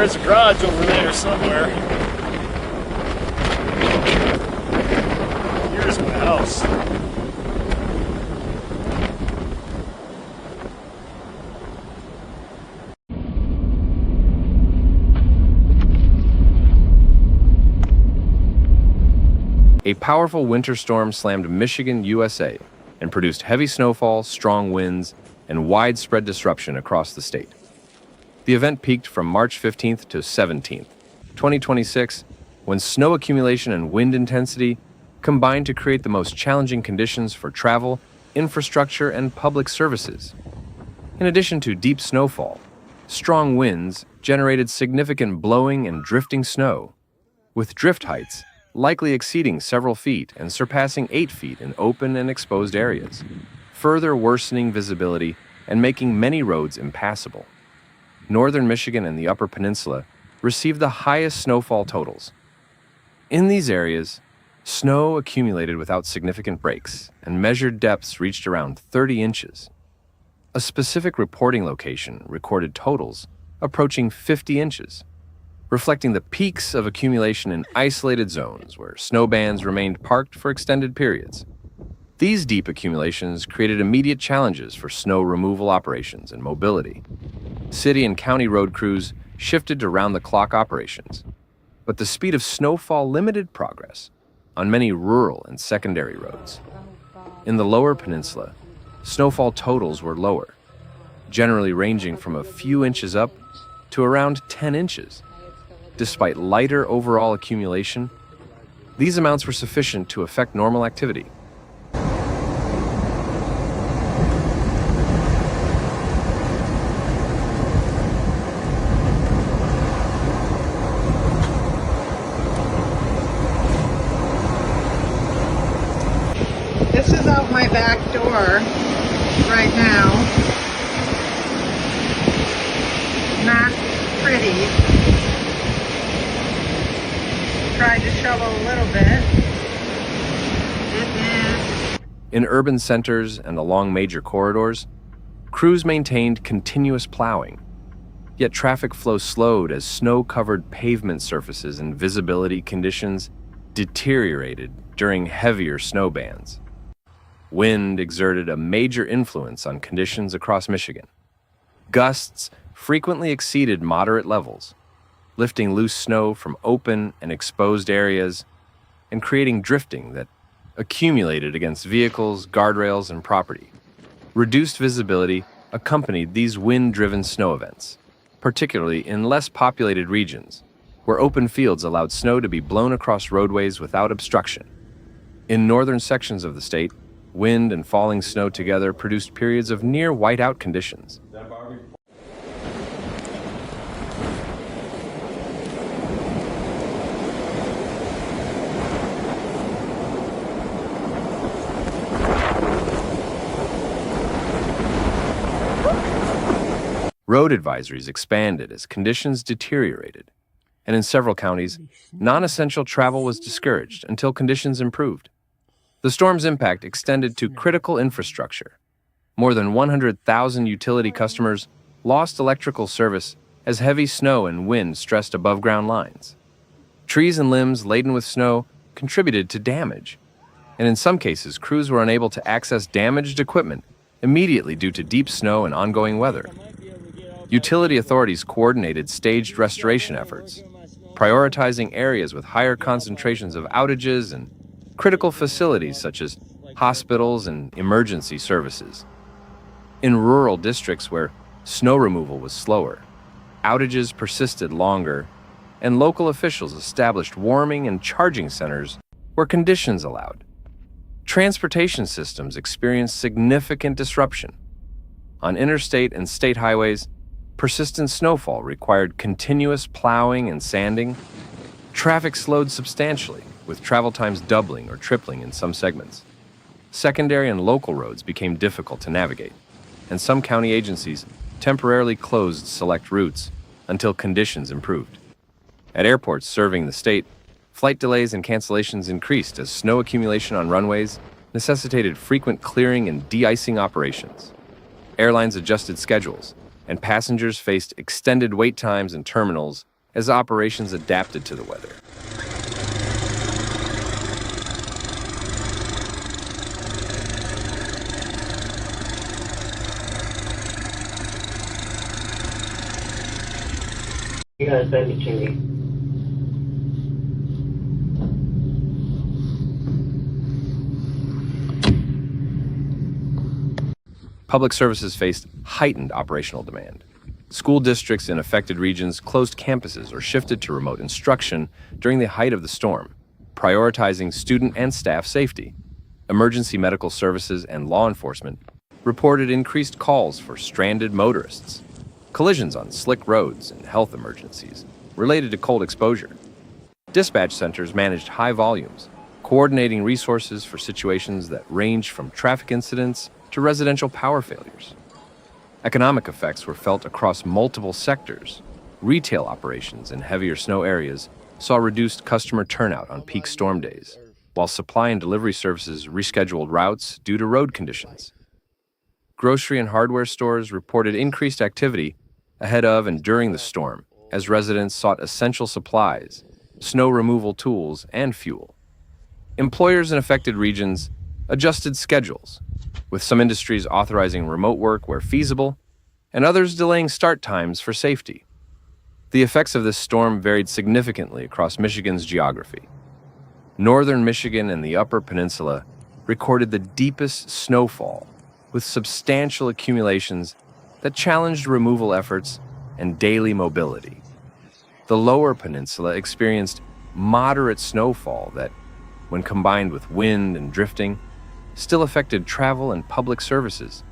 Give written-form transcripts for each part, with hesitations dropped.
There's a garage over there somewhere. Here's my house. A powerful winter storm slammed Michigan, USA, and produced heavy snowfall, strong winds, and widespread disruption across the state. The event peaked from March 15th to 17th, 2026, when snow accumulation and wind intensity combined to create the most challenging conditions for travel, infrastructure, and public services. In addition to deep snowfall, strong winds generated significant blowing and drifting snow, with drift heights likely exceeding several feet and surpassing 8 feet in open and exposed areas, further worsening visibility and making many roads impassable. Northern Michigan and the Upper Peninsula received the highest snowfall totals. In these areas, snow accumulated without significant breaks, and measured depths reached around 30 inches. A specific reporting location recorded totals approaching 50 inches, reflecting the peaks of accumulation in isolated zones where snow bands remained parked for extended periods. These deep accumulations created immediate challenges for snow removal operations and mobility. City and county road crews shifted to round-the-clock operations, but the speed of snowfall limited progress on many rural and secondary roads. In the Lower Peninsula, snowfall totals were lower, generally ranging from a few inches up to around 10 inches. Despite lighter overall accumulation, these amounts were sufficient to affect normal activity. This is out my back door right now. Not pretty. Tried to shovel a little bit. In urban centers and along major corridors, crews maintained continuous plowing. Yet traffic flow slowed as snow-covered pavement surfaces and visibility conditions deteriorated during heavier snow bands. Wind exerted a major influence on conditions across Michigan. Gusts frequently exceeded moderate levels, lifting loose snow from open and exposed areas and creating drifting that accumulated against vehicles, guardrails, and property. Reduced visibility accompanied these wind-driven snow events, particularly in less populated regions, where open fields allowed snow to be blown across roadways without obstruction. In northern sections of the state, wind and falling snow together produced periods of near whiteout conditions. Road advisories expanded as conditions deteriorated, and in several counties, non-essential travel was discouraged until conditions improved. The storm's impact extended to critical infrastructure. More than 100,000 utility customers lost electrical service as heavy snow and wind stressed above-ground lines. Trees and limbs laden with snow contributed to damage, and in some cases, crews were unable to access damaged equipment immediately due to deep snow and ongoing weather. Utility authorities coordinated staged restoration efforts, prioritizing areas with higher concentrations of outages and critical facilities such as hospitals and emergency services. In rural districts where snow removal was slower, outages persisted longer, and local officials established warming and charging centers where conditions allowed. Transportation systems experienced significant disruption. On interstate and state highways, persistent snowfall required continuous plowing and sanding. Traffic slowed substantially, with travel times doubling or tripling in some segments. Secondary and local roads became difficult to navigate, and some county agencies temporarily closed select routes until conditions improved. At airports serving the state, flight delays and cancellations increased as snow accumulation on runways necessitated frequent clearing and de-icing operations. Airlines adjusted schedules, and passengers faced extended wait times in terminals as operations adapted to the weather. You gotta send it to me. Public services faced heightened operational demand. School districts in affected regions closed campuses or shifted to remote instruction during the height of the storm, prioritizing student and staff safety. Emergency medical services and law enforcement reported increased calls for stranded motorists, collisions on slick roads, and health emergencies related to cold exposure. Dispatch centers managed high volumes, coordinating resources for situations that ranged from traffic incidents to residential power failures. Economic effects were felt across multiple sectors. Retail operations in heavier snow areas saw reduced customer turnout on peak storm days, while supply and delivery services rescheduled routes due to road conditions. Grocery and hardware stores reported increased activity ahead of and during the storm as residents sought essential supplies, snow removal tools, and fuel. Employers in affected regions adjusted schedules, with some industries authorizing remote work where feasible, and others delaying start times for safety. The effects of this storm varied significantly across Michigan's geography. Northern Michigan and the Upper Peninsula recorded the deepest snowfall, with substantial accumulations that challenged removal efforts and daily mobility. The Lower Peninsula experienced moderate snowfall that, when combined with wind and drifting, still affected travel and public services.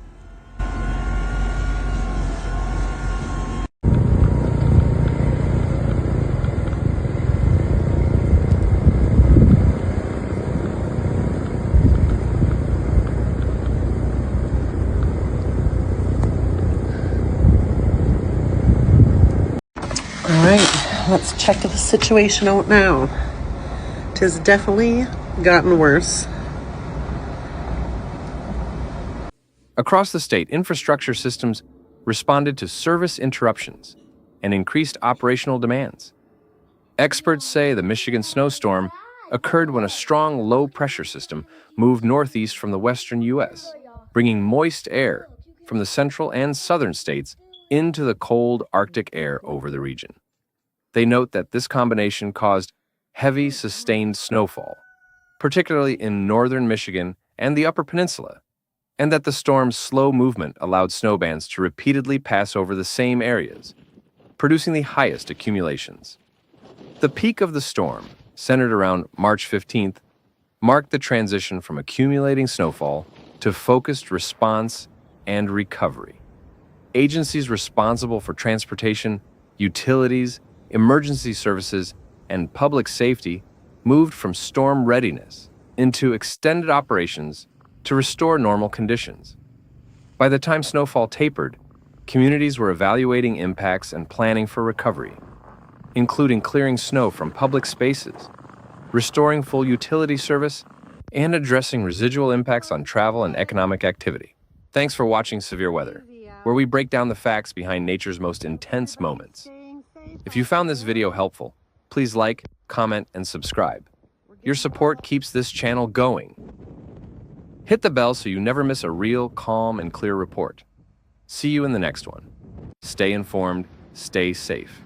All right, let's check the situation out now. Tis definitely gotten worse. Across the state, infrastructure systems responded to service interruptions and increased operational demands. Experts say the Michigan snowstorm occurred when a strong low-pressure system moved northeast from the western U.S., bringing moist air from the central and southern states into the cold Arctic air over the region. They note that this combination caused heavy, sustained snowfall, particularly in northern Michigan and the Upper Peninsula, and that the storm's slow movement allowed snowbands to repeatedly pass over the same areas, producing the highest accumulations. The peak of the storm, centered around March 15th, marked the transition from accumulating snowfall to focused response and recovery. Agencies responsible for transportation, utilities, emergency services, and public safety moved from storm readiness into extended operations to restore normal conditions. By the time snowfall tapered, communities were evaluating impacts and planning for recovery, including clearing snow from public spaces, restoring full utility service, and addressing residual impacts on travel and economic activity. Thanks for watching Severe Weather, where we break down the facts behind nature's most intense moments. If you found this video helpful, please like, comment, and subscribe. Your support keeps this channel going. Hit the bell so you never miss a real, calm, and clear report. See you in the next one. Stay informed, stay safe.